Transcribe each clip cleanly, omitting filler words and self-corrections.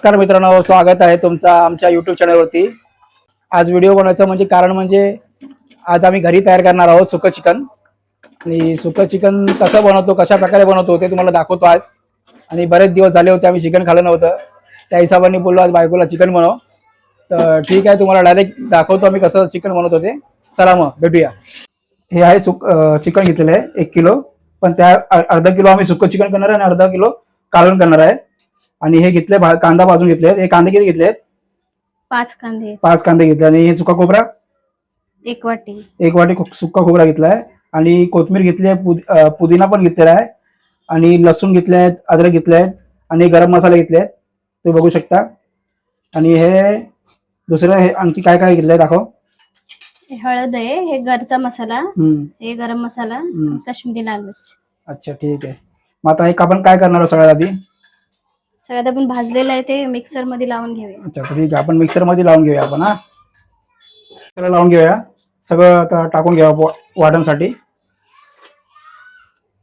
नमस्कार मित्रांनो, स्वागत आहे तुमचा आमच्या YouTube चॅनलवरती। आज व्हिडिओ बनवायचं म्हणजे कारण म्हणजे आज आम्ही घरी तयार करणार आहोत सुकं चिकन। आणि सुकं चिकन कसं बनवतो, कशा प्रकारे बनवतो ते तुम्हाला दाखवतो आज। आणि बरेच दिवस झाले होते आम्ही चिकन खाल्लं नव्हतं, त्या हिशोबाने बोललो आज बायकोला चिकन बनव। तर ठीक आहे, तुम्हाला डायरेक्ट दाखवतो आम्ही कसं चिकन बनवतो ते। चला मग भेटूया। हे आहे चिकन घेतलेलं आहे 1 किलो, पण त्या अर्धा किलो आम्ही सुकं चिकन करणार आहे आणि अर्धा किलो कालवण करणार आहे। आणि हे घेतले कांदा भाजून घेतले। हे कांदे किती घेतले? 5 कांदे घेतले। आणि हे सुका खोबरा 1 वाटी, 1 वाटी सुका खोबरा घेतलाय। आणि कोथिंबीर घेतली आहे, पुदिना पण घेतलेला आहे। आणि लसूण घेतले आहेत, अद्रक घेतले आहेत आणि गरम मसाले घेतले आहेत, ते बघू शकता। आणि हे दुसरं हे आणखी काय काय घेतलंय दाखव। हळद आहे, हे घरचा मसाला, हे गरम मसाला, काश्मीरी लाल मिरची। अच्छा ठीक आहे। मग आता एक आपण काय करणार आहोत सगळ्यात आधी? सगळ्यात आपण भाजलेलं आहे ते मिक्सर मध्ये लावून घेऊया। अच्छा ठीक आहे, आपण मिक्सर मध्ये लावून घेऊया आपण। मिक्सरला लावून घेऊया, सगळं आता टाकून घ्या वाटणसाठी।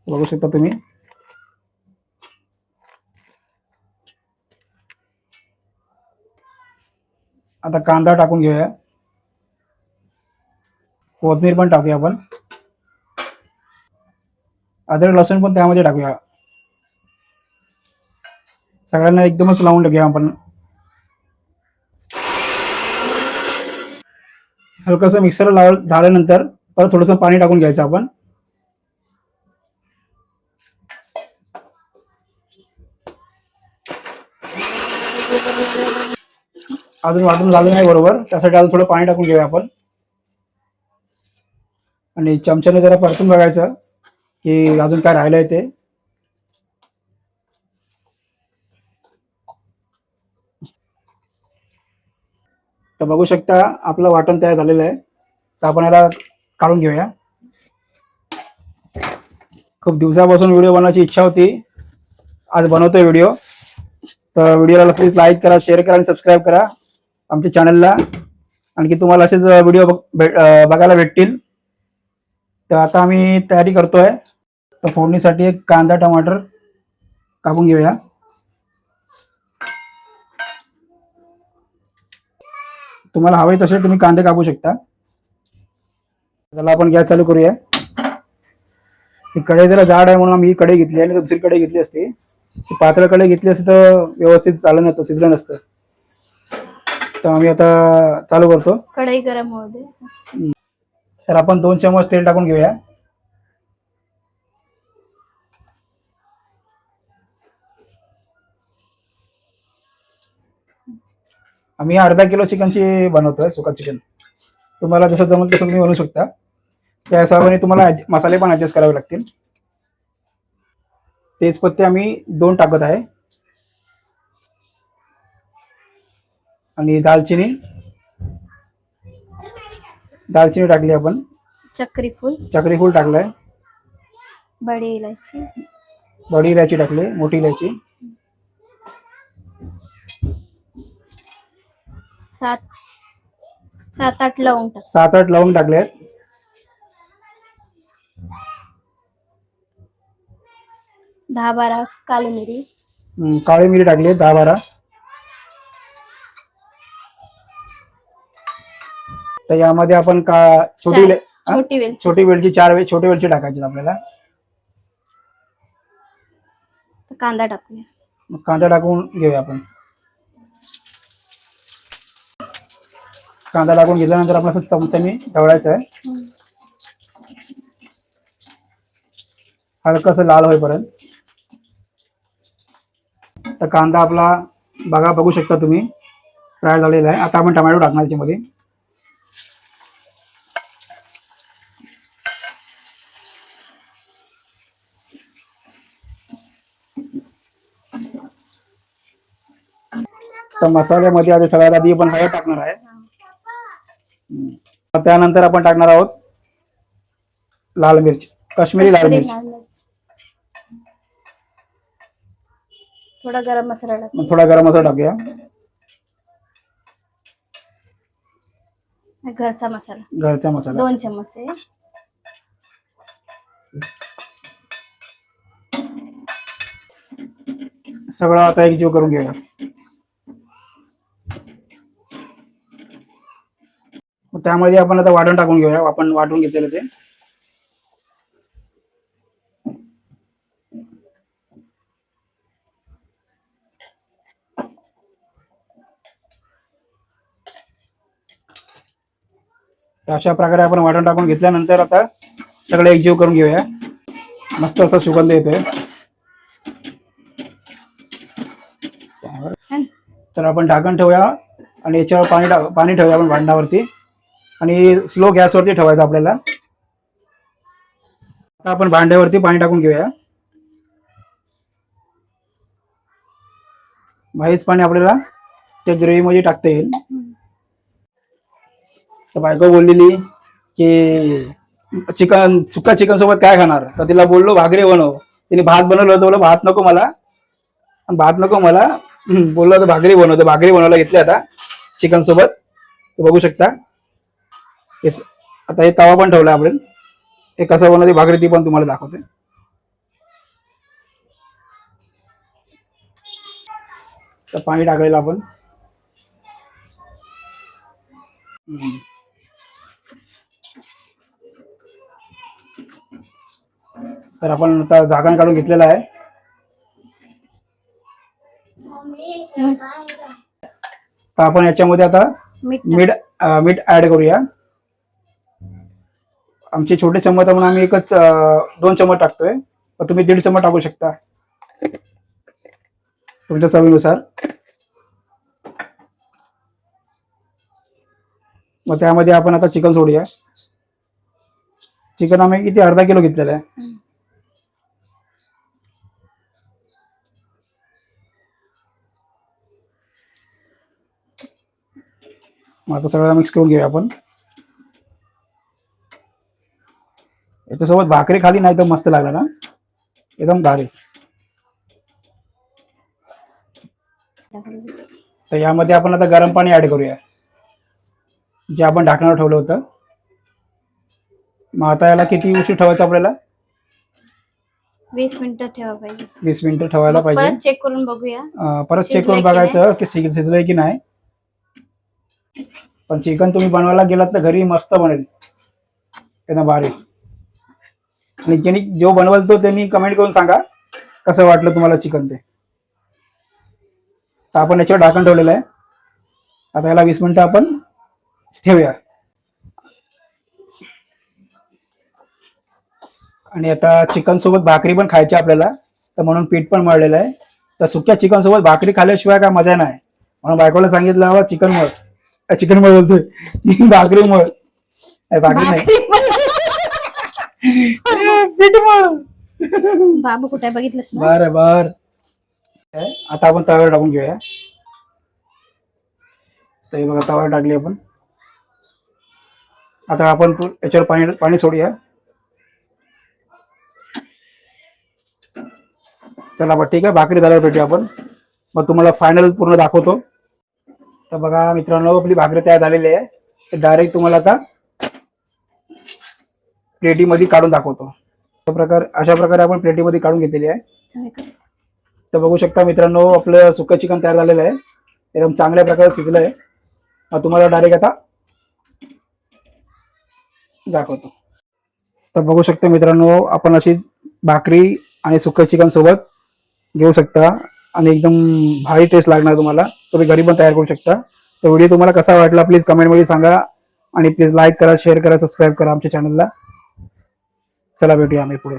बघू शकता तुम्ही। आता कांदा टाकून घेऊया, कोथिंबीर पण टाकूया आपण, अद्रक लसूण पण त्यामध्ये टाकूया। सगळ्यांना एकदमच लावून टाकूया आपण। हलकसं मिक्सरला झाल्यानंतर परत थोडंसं पाणी टाकून घ्यायचं आपण। अजून वाटून झालं नाही बरोबर, त्यासाठी अजून थोडं पाणी टाकून घेऊया आपण। आणि चमच्याने जरा परतून बघायचं की अजून काय राहिलंय ते। तर बघू शकता आपलं वाटण तयार झालेलं आहे। तर आपण याला काढून घेऊया। खूप दिवसापासून व्हिडिओ बनवायची इच्छा होती, आज बनवतोय व्हिडिओ। तर व्हिडिओला प्लीज लाईक करा, शेअर करा आणि सबस्क्राईब करा आमच्या चॅनलला। आणखी तुम्हाला असेच व्हिडिओ बघायला भेटतील। तर आता आम्ही तयारी करतोय। तर फोडणीसाठी एक कांदा टमाटर कापून घेऊया। तुम्हाला हवे तसे तुम्ही कांदे कापू शकता। चला आपण गॅस चालू करूया। ही कढई जरा जाड आहे म्हणून आम्ही ही कढई घेतली आणि दुसरी कढई घेतली असती, पातळ कढई घेतली असती तर व्यवस्थित चाललं नसतं, शिजलं नसतं। तर आम्ही आता चालू करतो। कढई गरम होऊ दे। तर आपण 2 चम्मच तेल टाकून घेऊया। आम्ही अर्धा किलो चिकनची बनवतोय सुका चिकन। तुम्हाला जसं जमल तसं तुम्ही बनवू शकता। त्या हिशोबाने तुम्हाला मसाले पण ऍडजस्ट करावे लागतील। तेजपत्ते आम्ही 2 टाकत आहे। आणि दालचिनी टाकली आपण। चक्री फूल टाकलाय। बडी इलायची, बडी इलायची टाकली, मोठी इलायची। 7-8 लवंग टाक। 7-8 लवंग टाकले। 10-12 काली मिरी, काळी मिरी टाकली 10-12। तर यामध्ये आपण छोटी वेलची 4 छोटी वेलची टाकायची आपल्याला। कांदा टाकूया। कांदा टाकून घेऊया आपण। कांदा टाकून घेतल्यानंतर आपण असं चमच्याने ढवळायचं आहे, हलकसं लाल होईपर्यंत। तर कांदा आपला बघू शकता तुम्ही फ्राय झालेला आहे। आता आपण टोमॅटो टाकणार त्यामध्ये। तर मसाल्यामध्ये आधी सगळ्यात आधी आपण हळद टाकणार आहे। त्यानंतर आपण टाकणार आहोत लाल मिरची, काश्मीरी लाल मिरची। थोडा गरम मसाला टाकूया। घरचा मसाला 2 चम्मच आहे। सगळं आता एकजीव करून घेऊया। त्यामध्ये आपण आता वाटण टाकून घेऊया, आपण वाटून घेतलेलं ते. अशा प्रकारे आपण वाटण टाकून घेतल्यानंतर आता सगळे एकजीव करून घेऊया. मस्त असा सुगंध येतोय. तर आपण ढाकण ठेवूया आणि याच्यावर पाणी ठेवूया आपण भांड्यावरती आणि स्लो गॅसवरती ठेवायचं आपल्याला. आता आपण भांड्यावरती पाणी टाकून घेऊया. हेच पाणी आपल्याला त्या ग्रेव्हीमध्ये टाकता येईल. तर बायको बोललेली की सुक्का चिकन सोबत काय खाणार, तर तिला बोललो भाकरी बनव. तिने भात बनवलं होतं, बोललो भात नको मला बोललो तर भाकरी बनवतो. भाकरी बनवायला घेतली आता चिकन सोबत. बघू शकता आता हे तवा पण ठेवला आपण. हे कसं बनवते भाकरी ती पण तुम्हाला दाखवते. तर पाणी टाकलेलं आपण. तर आपण आता झाकण काढून घेतलेलं आहे. तर आपण याच्यामध्ये आता मीठ ऍड करूया. आमचे छोटे चम्मच म्हणून आम्ही एकच 2 चम्मच टाकतोय, तर तुम्ही 1.5 चम्मच टाकू शकता तुमच्या चवीनुसार. मग त्यामध्ये आपण आता चिकन सोडूया. चिकन आम्ही किती अर्धा किलो घेतलेलं आहे. मग आता सगळं मिक्स करून घेऊया आपण. याच्यासोबत भाकरी खाली नाही तर मस्त लागला ना, एकदम भारी. तर यामध्ये आपण आता गरम पाणी ऍड करूया, जे आपण ढाकणावर ठेवलं होतं. मग आता याला किती उशीर ठेवायचं आपल्याला? 20 मिनिटं ठेवा पाहिजे. 20 मिनिटं ठेवायला पाहिजे. परत चेक करून बघूया. परत चेक करून बघायचं की शिजलंय की नाही. पण चिकन तुम्ही बनवायला गेलात तर घरी मस्त बनेल, एकदम भारी. आणि ज्यांनी जो बनवल तो त्यांनी कमेंट करून सांगा कसं वाटलं तुम्हाला चिकन ते. तर आपण याच्यावर ढाकण ठेवलेलं आहे. आता याला 20 मिनिटं आपण ठेवूया. आणि आता चिकन सोबत भाकरी पण खायची आपल्याला, तर म्हणून पीठ पण मळलेलं आहे. तर सुक्या चिकन सोबत भाकरी खाल्ल्याशिवाय काय मजा नाही. म्हणून बायकोला सांगितलं हवा चिकन मळ बोलतोय भाकरी मळ. भाकरी नाही पीठ मळ. बाबू कुठे बघितलंस ना. बर आता आपण तव्यावर टाकून घेऊया. तर हे बघा तव्यावर टाकली आपण. आता आपण याच्यावर पाणी सोडूया. चला बा ठीक आहे, भाकरी झाल्यावर भेटूया आपण. मग तुम्हाला फायनल पूर्ण दाखवतो. तर बघा मित्रांनो, आपली भाकरी तयार झालेली आहे. तर डायरेक्ट तुम्हाला आता प्लेटीमध्ये काढून दाखवतो. अशा प्रकारे आपण प्लेटीमध्ये काढून घेतलेली आहे. तर बघू शकता मित्रांनो, आपलं सुक्कं चिकन तयार झालेलं आहे. एकदम चांगल्या प्रकारे शिजलं आहे. मग तुम्हाला डायरेक्ट आता दाखवतो. तर बघू शकता मित्रांनो, आपण अशी भाकरी आणि सुक्कं चिकन सोबत घेऊ शकता आणि एकदम भारी टेस्ट लागणार तुम्हाला. तुम्ही घरी पण तयार करू शकता. तर व्हिडिओ तुम्हाला कसा वाटला प्लीज कमेंटमध्ये सांगा आणि प्लीज लाईक करा, शेअर करा, सबस्क्राईब करा आमच्या चॅनलला. चला भेटूया आम्ही पुढे.